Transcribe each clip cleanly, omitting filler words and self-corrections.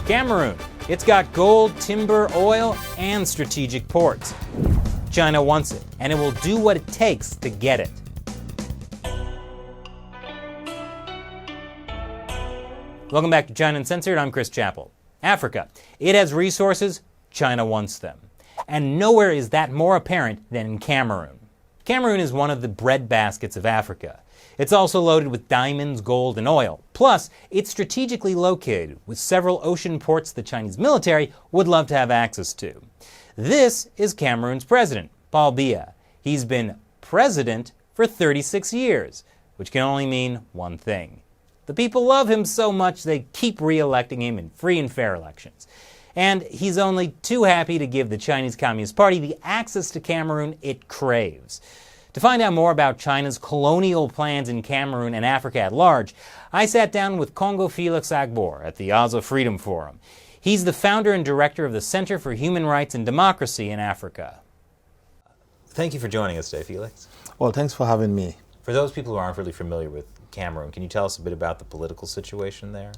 Cameroon. It's got gold, timber, oil, and strategic ports. China wants it, and it will do what it takes to get it. Welcome back to China Uncensored. I'm Chris Chappell. Africa. It has resources. China wants them. And nowhere is that more apparent than in Cameroon. Cameroon is one of the breadbaskets of Africa. It's also loaded with diamonds, gold, and oil. Plus, it's strategically located with several ocean ports the Chinese military would love to have access to. This is Cameroon's president, Paul Biya. He's been president for 36 years, which can only mean one thing. The people love him so much they keep re-electing him in free and fair elections. And he's only too happy to give the Chinese Communist Party the access to Cameroon it craves. To find out more about China's colonial plans in Cameroon and Africa at large, I sat down with Nkongho Felix Agbor at the Oslo Freedom Forum. He's the founder and director of the Center for Human Rights and Democracy in Africa. Thank you for joining us today, Felix. Well, thanks for having me. For those people who aren't really familiar with Cameroon, can you tell us a bit about the political situation there?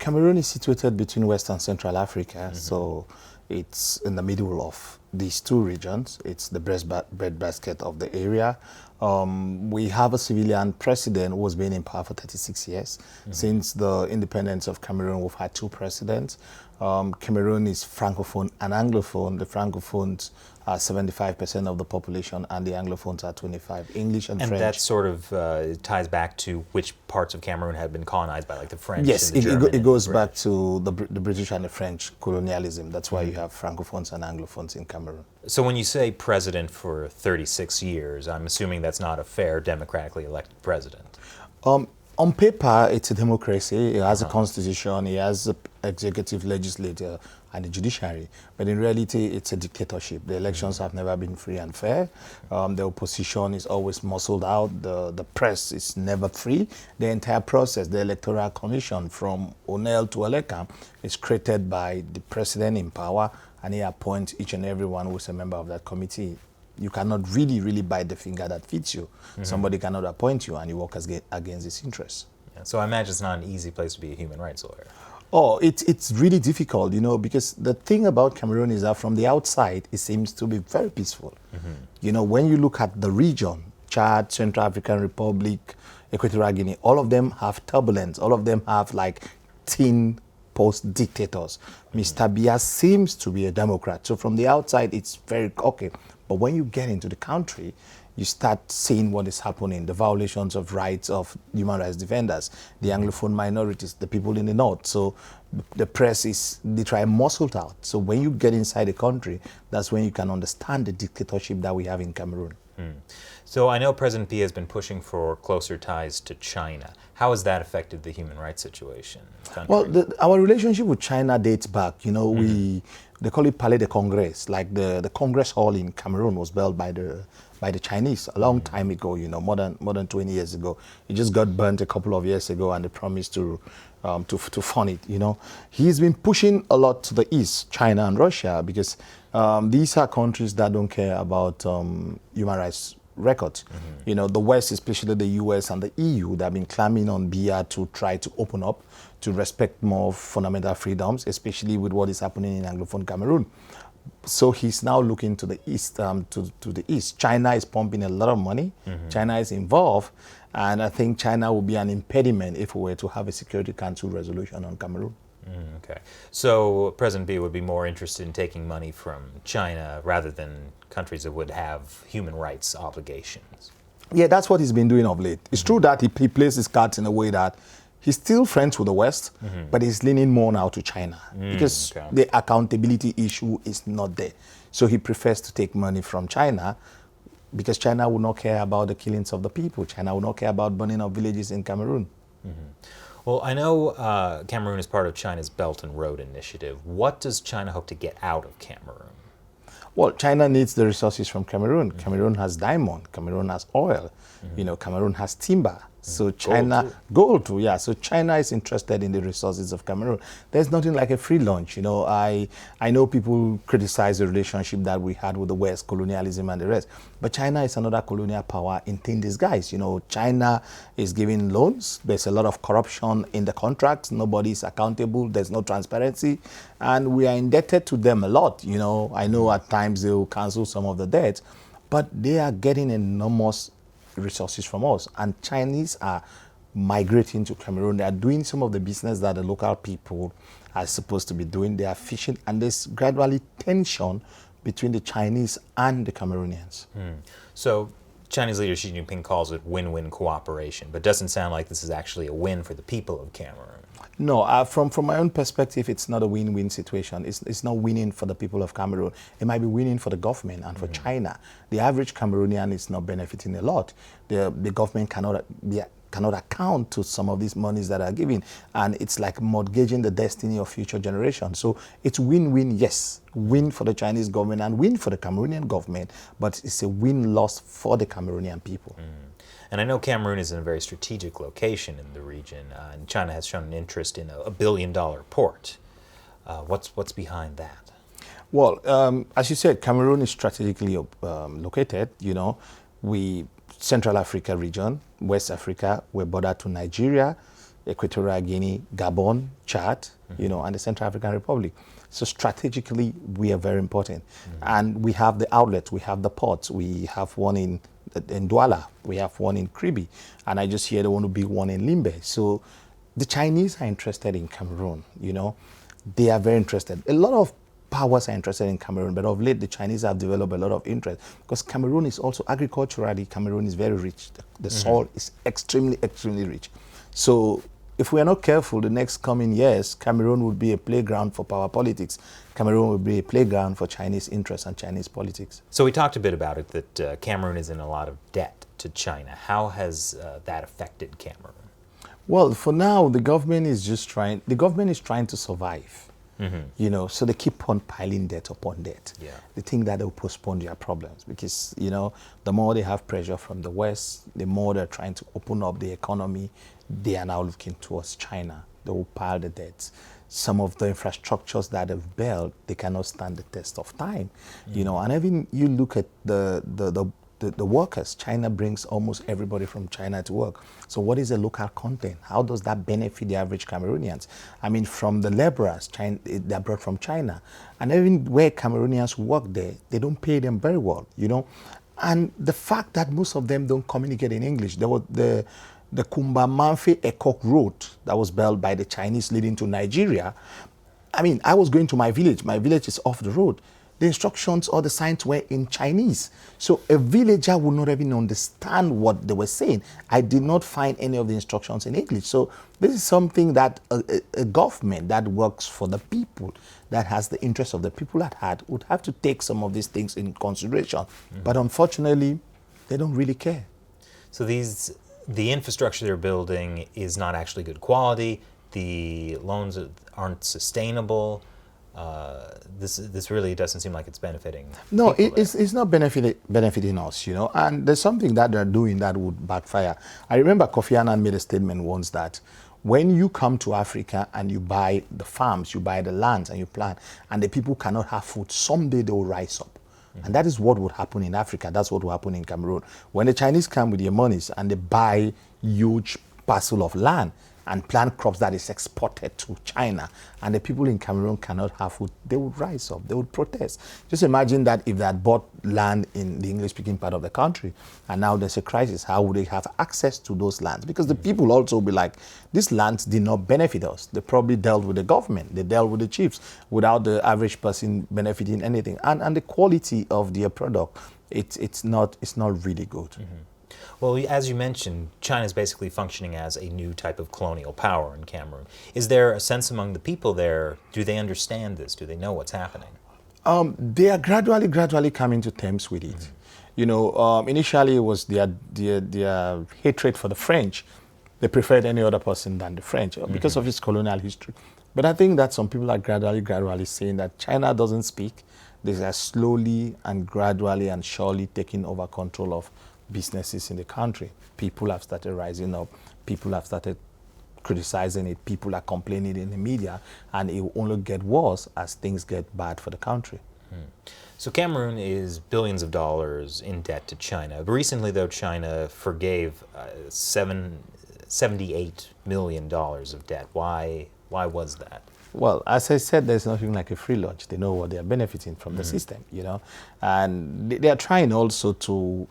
Cameroon is situated between West and Central Africa, so it's in the middle of these two regions. It's the breadbasket of the area. We have a civilian president who has been in power for 36 years. Since the independence of Cameroon, we've had two presidents. Cameroon is Francophone and Anglophone. The Francophones are 75% of the population, and the Anglophones are 25%, English and French. And that sort of ties back to which parts of Cameroon had been colonized by, like the French yes, and the German. It goes back to the British and the French colonialism. That's why you have Francophones and Anglophones in Cameroon. So when you say president for 36 years, I'm assuming that's not a fair, democratically elected president. On paper, it's a democracy. It has a constitution, it has an executive, legislature, and a judiciary. But in reality, it's a dictatorship. The elections have never been free and fair. The opposition is always muscled out. The press is never free. The entire process, the electoral commission from O'Neill to Oleka, is created by the president in power, and he appoints each and every one who is a member of that committee. You cannot really bite the finger that fits you. Somebody cannot appoint you, and you work against his interests. Yeah, so I imagine it's not an easy place to be a human rights lawyer. Oh, it's really difficult, because the thing about Cameroon is that from the outside, it seems to be very peaceful. When you look at the region, Chad, Central African Republic, Equatorial Guinea, all of them have turbulence. All of them have teen post-dictators. Mr. Biya seems to be a Democrat. So from the outside, it's very okay. But when you get into the country, you start seeing what is happening, the violations of rights of human rights defenders, the Anglophone minorities, the people in the north. So the press they try to muscle it out. So when you get inside the country, that's when you can understand the dictatorship that we have in Cameroon. So I know President Biya has been pushing for closer ties to China. How has that affected the human rights situation in the country? Well, our relationship with China dates back. They call it Palais de Congrès. Like the Congress Hall in Cameroon was built by the Chinese a long time ago. More than 20 years ago. It just got burnt a couple of years ago, and they promised to fund it. He's been pushing a lot to the east, China and Russia, because these are countries that don't care about human rights records. The West, especially the US and the EU, they've been clamming on Biya to try to open up, to respect more fundamental freedoms, especially with what is happening in Anglophone Cameroon. So he's now looking to the east. To the east, China is pumping a lot of money. China is involved, and I think China will be an impediment if we were to have a Security Council resolution on Cameroon. Okay. So President Biya would be more interested in taking money from China rather than countries that would have human rights obligations. Yeah, that's what he's been doing of late. It's true that he plays his cards in a way that he's still friends with the West, but he's leaning more now to China because the accountability issue is not there. So he prefers to take money from China because China will not care about the killings of the people. China will not care about burning of villages in Cameroon. Well, I know Cameroon is part of China's Belt and Road Initiative. What does China hope to get out of Cameroon? Well, China needs the resources from Cameroon. Cameroon has diamond. Cameroon has oil. Cameroon has timber. So China, gold too, yeah. So China is interested in the resources of Cameroon. There's nothing like a free lunch. I know people criticize the relationship that we had with the West, colonialism and the rest. But China is another colonial power in thin disguise. China is giving loans. There's a lot of corruption in the contracts. Nobody's accountable. There's no transparency. And we are indebted to them a lot. I know at times they will cancel some of the debt, but they are getting enormous resources from us, and Chinese are migrating to Cameroon. They are doing some of the business that the local people are supposed to be doing. They are fishing, and there's gradually tension between the Chinese and the Cameroonians. So Chinese leader Xi Jinping calls it win-win cooperation, but doesn't sound like this is actually a win for the people of Cameroon. No, from my own perspective, it's not a win-win situation. It's not winning for the people of Cameroon. It might be winning for the government and for China. The average Cameroonian is not benefiting a lot. The government cannot account to some of these monies that are given, and it's like mortgaging the destiny of future generations. So it's win-win, yes, win for the Chinese government and win for the Cameroonian government, but it's a win-loss for the Cameroonian people. And I know Cameroon is in a very strategic location in the region, and China has shown an interest in a billion-dollar port. What's behind that? Well, as you said, Cameroon is strategically located. Central Africa region, West Africa, we're bordered to Nigeria, Equatorial Guinea, Gabon, Chad, and the Central African Republic. So strategically, we are very important. And we have the outlets, we have the ports, we have one in Douala, we have one in Kribi, and I just hear they want to build one in Limbe. So the Chinese are interested in Cameroon, They are very interested. A lot of powers are interested in Cameroon, but of late the Chinese have developed a lot of interest because Cameroon is also agriculturally, Cameroon is very rich. The soil is extremely, extremely rich. So if we are not careful, the next coming years, Cameroon will be a playground for power politics. Cameroon will be a playground for Chinese interests and Chinese politics. So we talked a bit about it, that Cameroon is in a lot of debt to China. How has that affected Cameroon? Well, for now, the government is trying to survive. So they keep on piling debt upon debt. Yeah. They think that they'll postpone their problems because, the more they have pressure from the West, the more they're trying to open up the economy. They are now looking towards China. They will pile the debts. Some of the infrastructures that they've built, they cannot stand the test of time. And even you look at the workers, China brings almost everybody from China to work. So what is the local content? How does that benefit the average Cameroonians? I mean, from the laborers, they're brought from China. And even where Cameroonians work there, they don't pay them very well, And the fact that most of them don't communicate in English, there was the Kumba-Manfe-Ekok road that was built by the Chinese leading to Nigeria. I mean, I was going to my village. My village is off the road. The instructions or the signs were in Chinese. So a villager would not even understand what they were saying. I did not find any of the instructions in English. So this is something that a government that works for the people, that has the interests of the people at heart, would have to take some of these things in consideration. But unfortunately, they don't really care. So the infrastructure they're building is not actually good quality. The loans aren't sustainable. This really doesn't seem like it's benefiting. No, it's not benefiting us, And there's something that they're doing that would backfire. I remember Kofi Annan made a statement once that when you come to Africa and you buy the farms, you buy the lands and you plant, and the people cannot have food, someday they will rise up. And that is what would happen in Africa. That's what will happen in Cameroon. When the Chinese come with their monies and they buy huge parcel of land and plant crops that is exported to China, and the people in Cameroon cannot have food, they would rise up, they would protest. Just imagine that if they had bought land in the English-speaking part of the country, and now there's a crisis, how would they have access to those lands? Because the people also be like, these lands did not benefit us. They probably dealt with the government, they dealt with the chiefs, without the average person benefiting anything. And the quality of their product, it's not really good. Well, as you mentioned, China is basically functioning as a new type of colonial power in Cameroon. Is there a sense among the people there, do they understand this? Do they know what's happening? They are gradually coming to terms with it. Initially it was their hatred for the French. They preferred any other person than the French because of its colonial history. But I think that some people are gradually saying that China doesn't speak. They are slowly and gradually and surely taking over control of businesses in the country. People have started rising up. People have started criticizing it. People are complaining in the media, and it will only get worse as things get bad for the country. So Cameroon is billions of dollars in debt to China. Recently, though, China forgave $78 million of debt. Why was that? Well, as I said, there's nothing like a free lunch. They know what they are benefiting from the system, and they are trying also to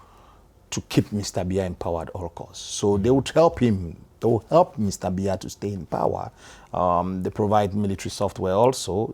keep Mr. Biya in power at all costs. So they would help him. They will help Mr. Biya to stay in power. They provide military software also.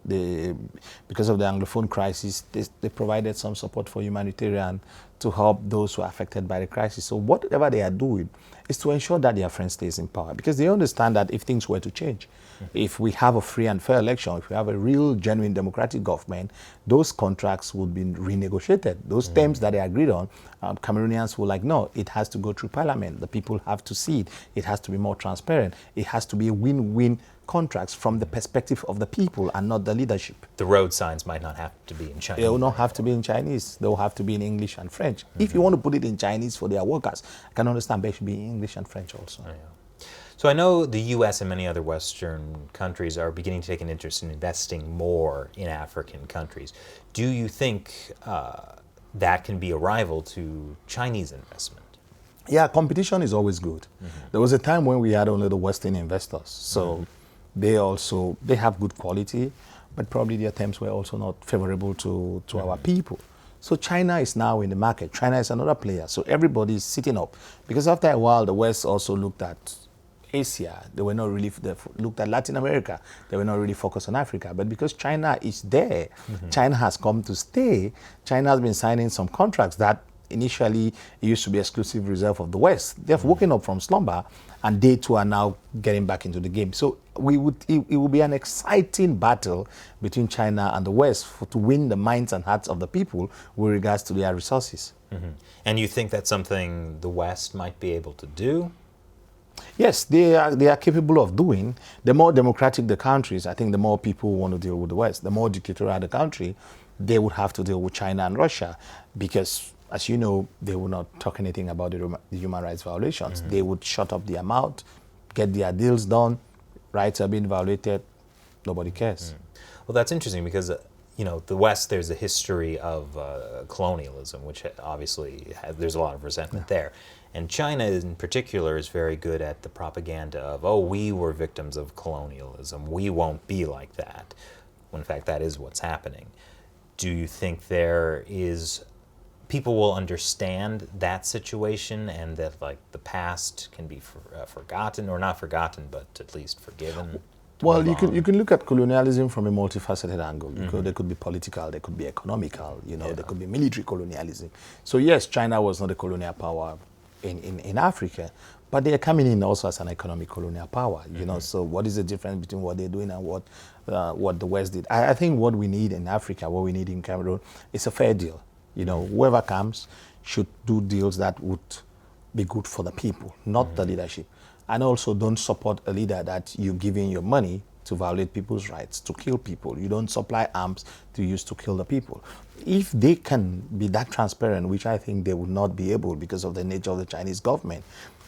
Because of the Anglophone crisis, they provided some support for humanitarian to help those who are affected by the crisis. So whatever they are doing is to ensure that their friend stays in power, because they understand that if things were to change, if we have a free and fair election, if we have a real, genuine democratic government, those contracts would be renegotiated. Those terms that they agreed on, Cameroonians were like, no, it has to go through parliament. The people have to see it. It has to be more transparent. It has to be a win-win contracts from the perspective of the people and not the leadership. The road signs might not have to be in Chinese. They will not have to be in Chinese. They will have to be in English and French. If you want to put it in Chinese for their workers, I can understand, but it should be in English and French also. Yeah. So I know the U.S. and many other Western countries are beginning to take an interest in investing more in African countries. Do you think that can be a rival to Chinese investment? Yeah, competition is always good. There was a time when we had only the Western investors. So they have good quality, but probably their terms were also not favorable to our people. So China is now in the market. China is another player. So everybody is sitting up. Because after a while, the West also looked at Asia. They looked at Latin America. They were not really focused on Africa. But because China is there, China has come to stay. China has been signing some contracts that initially it used to be exclusive reserve of the West. They've woken up from slumber, and they too are now getting back into the game. So it will be an exciting battle between China and the West to win the minds and hearts of the people with regards to their resources. And you think that's something the West might be able to do? Yes, they are capable of doing. The more democratic the countries, I think the more people want to deal with the West. The more dictatorial the country, they would have to deal with China and Russia, because, as you know, they will not talk anything about the human rights violations. They would shut up their mouth, get their deals done, rights are being violated, nobody cares. Well, that's interesting because, the West, there's a history of colonialism, which obviously there's a lot of resentment there. And China in particular is very good at the propaganda of, oh, we were victims of colonialism, we won't be like that. When in fact, that is what's happening. Do you think people will understand that situation, and that the past can be forgotten, or not forgotten, but at least forgiven? Well, you can look at colonialism from a multifaceted angle. There could be political, there could be economical, there could be military colonialism. So yes, China was not a colonial power in Africa, but they are coming in also as an economic colonial power. So what is the difference between what they're doing and what the West did? I think what we need in Africa, what we need in Cameroon, is a fair deal. Whoever comes should do deals that would be good for the people, not the leadership. And also don't support a leader that you're giving your money to violate people's rights, to kill people. You don't supply arms to use to kill the people. If they can be that transparent, which I think they would not be able because of the nature of the Chinese government,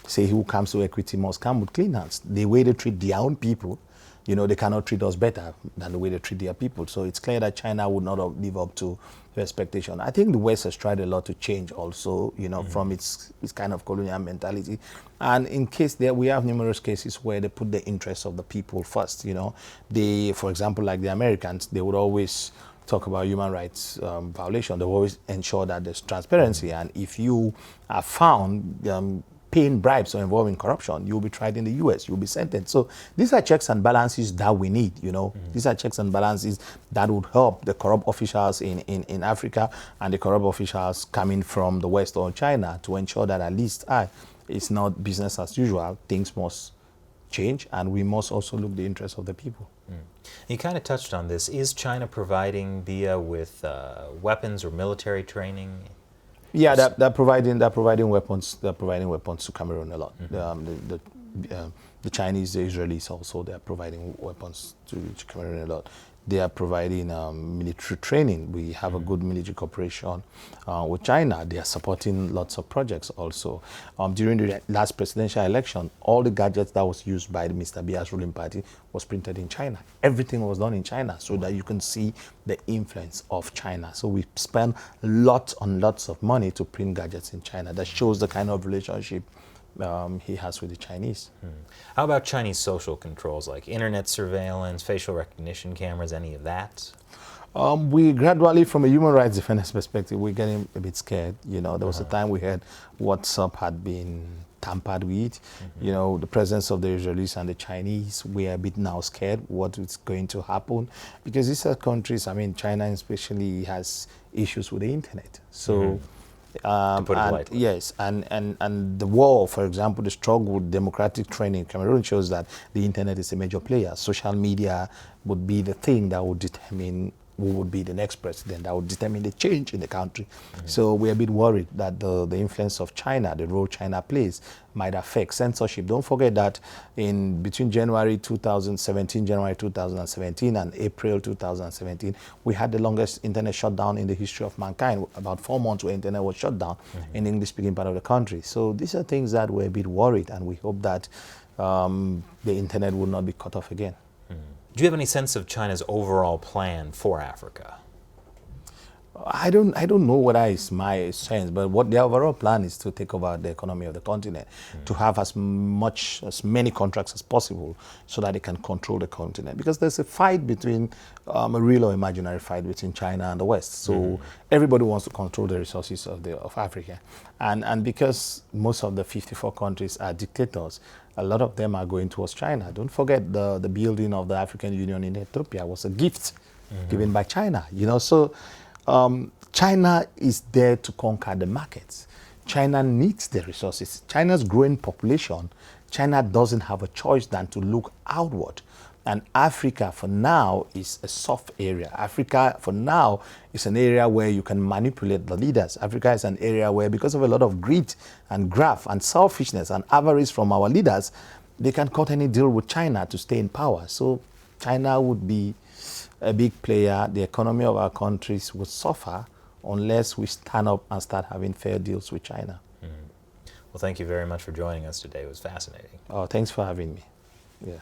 say who comes to equity must come with clean hands. The way they treat their own people, they cannot treat us better than the way they treat their people. So it's clear that China would not live up to the expectation. I think the West has tried a lot to change also, from its kind of colonial mentality. And in case we have numerous cases where they put the interests of the people first, for example, like the Americans, they would always talk about human rights violation. They will always ensure that there's transparency. And if you are found paying bribes or involving corruption, you'll be tried in the U.S., you'll be sentenced. So these are checks and balances that we need, These are checks and balances that would help the corrupt officials in Africa and the corrupt officials coming from the West or China to ensure that at least it's not business as usual. Things must change, and we must also look the interests of the people. You kind of touched on this. Is China providing Biya with weapons or military training? Yeah, they're providing weapons. They're providing weapons to Cameroon a lot. the Chinese, the Israelis also, they are providing weapons to Cameroon a lot. They are providing military training. We have a good military cooperation with China. They are supporting lots of projects also. During the last presidential election, all the gadgets that was used by the Mr. Biya's ruling party was printed in China. Everything was done in China so that you can see the influence of China. So we spend lots and lots of money to print gadgets in China. That shows the kind of relationship he has with the Chinese. How about Chinese social controls like internet surveillance, facial recognition cameras, any of that? We gradually, from a human rights defender's perspective, we're getting a bit scared. You know, there was a time we heard WhatsApp had been tampered with. You know, the presence of the Israelis and the Chinese, we're a bit now scared what is going to happen, because these are countries, I mean, China especially has issues with the internet. So. To put it lightly. Yes, and the war, for example, the struggle with democratic training in Cameroon shows that the internet is a major player. Social media would be the thing that would determine who would be the next president, that would determine the change in the country. So we're a bit worried that the influence of China, the role China plays, might affect censorship. Don't forget that between January 2017 and April 2017, we had the longest internet shutdown in the history of mankind. About 4 months where internet was shut down in the English-speaking part of the country. So these are things that we're a bit worried, and we hope that the internet will not be cut off again. Do you have any sense of China's overall plan for Africa? I don't know what is my sense, but what their overall plan is to take over the economy of the continent, to have as many contracts as possible so that they can control the continent. Because there's a fight between, a real or imaginary fight between China and the West. So everybody wants to control the resources of Africa. And because most of the 54 countries are dictators, a lot of them are going towards China. Don't forget the building of the African Union in Ethiopia was a gift given by China. You know, so China is there to conquer the markets. China needs the resources. China's growing population, China doesn't have a choice than to look outward. And Africa, for now, is a soft area. Africa, for now, is an area where you can manipulate the leaders. Africa is an area where, because of a lot of greed and graft and selfishness and avarice from our leaders, they can cut any deal with China to stay in power. So China would be a big player. The economy of our countries would suffer unless we stand up and start having fair deals with China. Well, thank you very much for joining us today. It was fascinating. Oh, thanks for having me. Yeah.